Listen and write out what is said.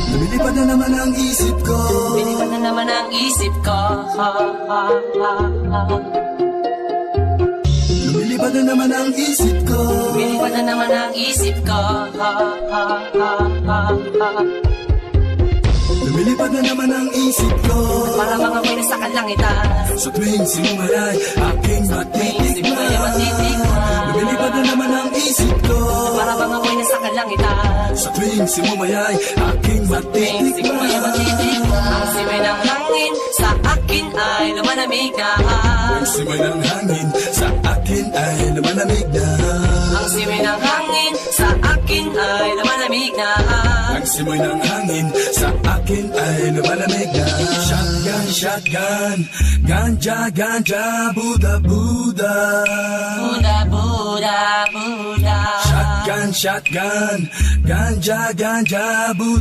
Lumilipad na naman ang isip ko. Lumilipad na naman ang isip ko. Lumilipad na naman ang isip ko. Lumilipad na naman ang isip ko. Lumilipad na naman ang isip ko. Para bang ako'y nasa kalangitan. Sa tuwing sinumalay, aking matitikman. Lumilipad na naman ang isip ko. Para bang ako'y nasa kalangitan. Sa tuwing sinumayay, aking matitikman. Ang simay ng hangin sa akin ay lumalamig na. Ang simay ng hangin sa akin ay lumalamig na. Ang simay ng hangin sa akin ay lumalamig na. Ang simay ng hangin sa akin ay lumalamig na. Shotgun, shotgun, ganja, ganja, Buddha, Buddha. Buddha, Buddha, Buddha. Shotgun, shotgun, ganja, ganja, Buddha.